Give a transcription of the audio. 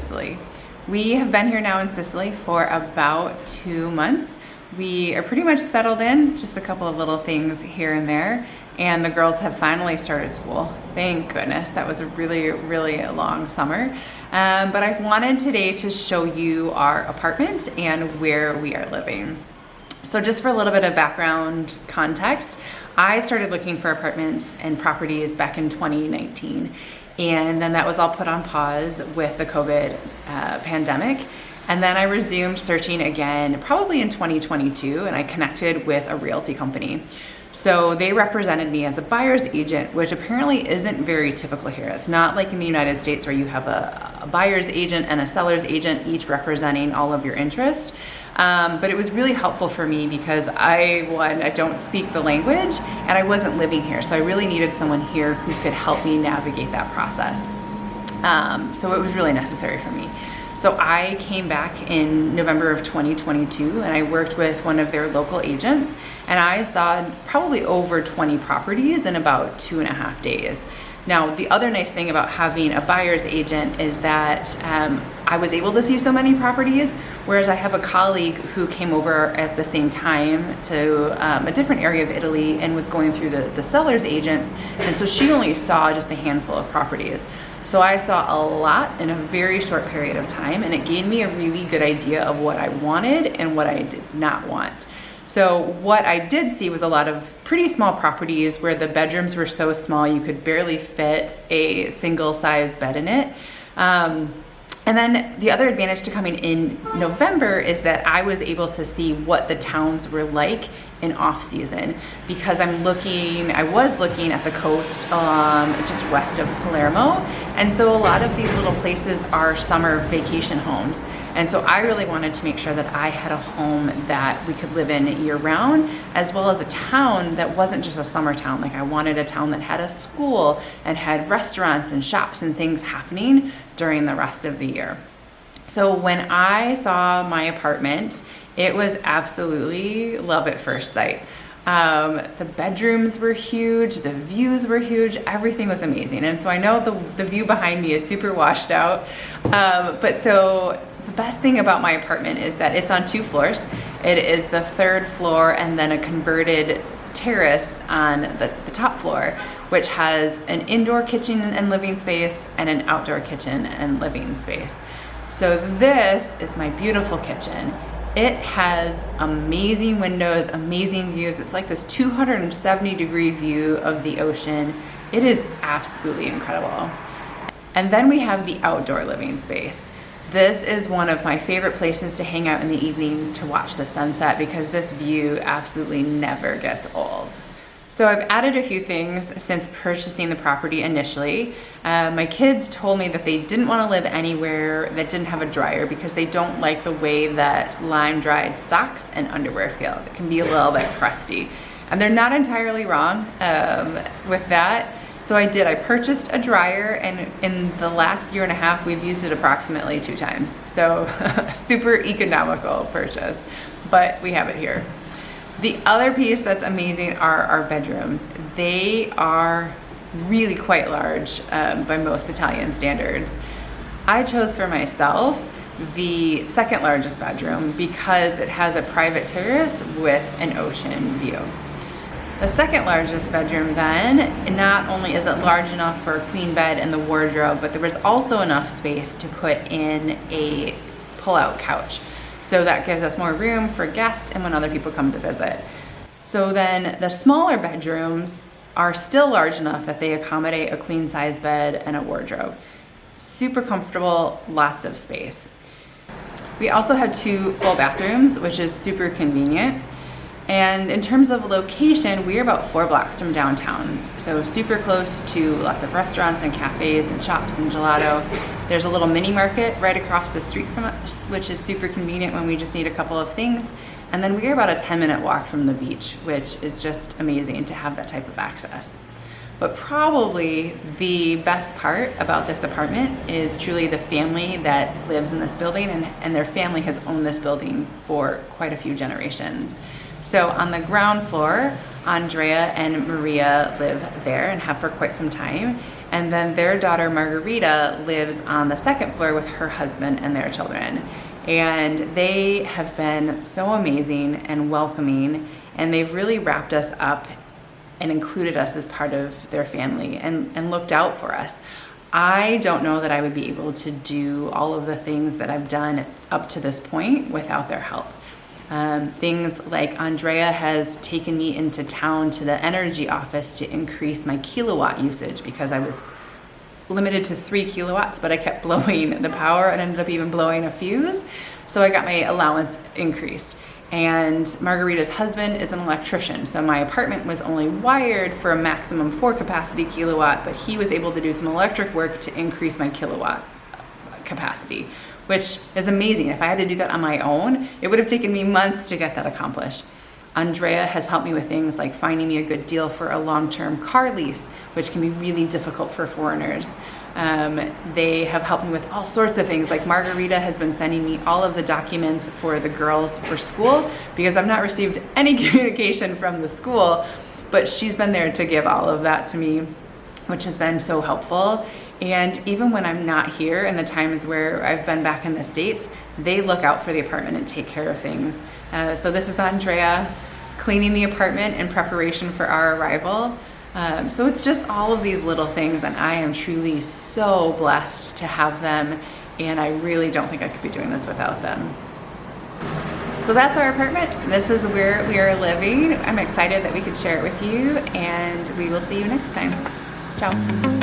Sicily. We have been here now in Sicily for about 2 months. We are pretty much settled in, just a couple of little things here and there, and the girls have finally started school. Thank goodness. That was a really long summer. But I've wanted today to show you our apartment and where we are living. So just for a little bit of background context, I started looking for apartments and properties back in 2019. And then that was all put on pause with the COVID pandemic. And then I resumed searching again, probably in 2022, and I connected with a realty company. So they represented me as a buyer's agent, which apparently isn't very typical here. It's not like in the United States where you have a buyer's agent and a seller's agent, each representing all of your interests. But it was really helpful for me because I don't speak the language and I wasn't living here. So I really needed someone here who could help me navigate that process. So it was really necessary for me. So I came back in November of 2022 and I worked with one of their local agents, and I saw probably over 20 properties in about 2.5 days. Now, the other nice thing about having a buyer's agent is that I was able to see so many properties, whereas I have a colleague who came over at the same time to a different area of Italy and was going through the seller's agents, and so she only saw just a handful of properties. So I saw a lot in a very short period of time, and it gave me a really good idea of what I wanted and what I did not want. So what I did see was a lot of pretty small properties where the bedrooms were so small you could barely fit a single size bed in it. And then the other advantage to coming in November is that I was able to see what the towns were like in off season, because I was looking at the coast just west of Palermo. And so a lot of these little places are summer vacation homes. And so I really wanted to make sure that I had a home that we could live in year round, as well as a town that wasn't just a summer town. Like I wanted a town that had a school and had restaurants and shops and things happening during the rest of the year. So when I saw my apartment, it was absolutely love at first sight. The bedrooms were huge, the views were huge, everything was amazing. And so I know the view behind me is super washed out. But so the best thing about my apartment is that it's on 2 floors. It is the 3rd floor and then a converted terrace on the top floor, which has an indoor kitchen and living space and an outdoor kitchen and living space. So this is my beautiful kitchen. It has amazing windows, amazing views. It's like this 270-degree view of the ocean. It is absolutely incredible. And then we have the outdoor living space. This is one of my favorite places to hang out in the evenings to watch the sunset, because this view absolutely never gets old. So I've added a few things since purchasing the property initially. My kids told me that they didn't want to live anywhere that didn't have a dryer because they don't like the way that lime-dried socks and underwear feel. It can be a little bit crusty. And they're not entirely wrong with that. So I purchased a dryer, and in the last 1.5 years, we've used it approximately 2 times. So super economical purchase, but we have it here. The other piece that's amazing are our bedrooms. They are really quite large by most Italian standards. I chose for myself the 2nd largest bedroom because it has a private terrace with an ocean view. The 2nd largest bedroom then, not only is it large enough for a queen bed and the wardrobe, but there was also enough space to put in a pull-out couch. So that gives us more room for guests and when other people come to visit. So then the smaller bedrooms are still large enough that they accommodate a queen size bed and a wardrobe. Super comfortable, lots of space. We also have 2 full bathrooms, which is super convenient. And in terms of location, we are about 4 blocks from downtown. So super close to lots of restaurants and cafes and shops and gelato. There's a little mini market right across the street from us, which is super convenient when we just need a couple of things. And then we are about a 10-minute walk from the beach, which is just amazing to have that type of access. But probably the best part about this apartment is truly the family that lives in this building, and their family has owned this building for quite a few generations. So on the ground floor, Andrea and Maria live there and have for quite some time. And then their daughter Margarita lives on the second floor with her husband and their children. And they have been so amazing and welcoming, and they've really wrapped us up and included us as part of their family and looked out for us. I don't know that I would be able to do all of the things that I've done up to this point without their help. Things like Andrea has taken me into town to the energy office to increase my kilowatt usage because I was limited to 3 kilowatts, but I kept blowing the power and ended up even blowing a fuse. So I got my allowance increased. And Margarita's husband is an electrician, so my apartment was only wired for a maximum 4 capacity kilowatt, but he was able to do some electric work to increase my kilowatt capacity, which is amazing. If I had to do that on my own, it would have taken me months to get that accomplished. Andrea has helped me with things like finding me a good deal for a long-term car lease, which can be really difficult for foreigners. They have helped me with all sorts of things. Like Margarita has been sending me all of the documents for the girls for school because I've not received any communication from the school, but she's been there to give all of that to me, which has been so helpful. And even when I'm not here and the times where I've been back in the States, they look out for the apartment and take care of things. So this is Andrea cleaning the apartment in preparation for our arrival. So it's just all of these little things, and I am truly so blessed to have them, and I really don't think I could be doing this without them. So that's our apartment. This is where we are living. I'm excited that we could share it with you, and we will see you next time. Ciao.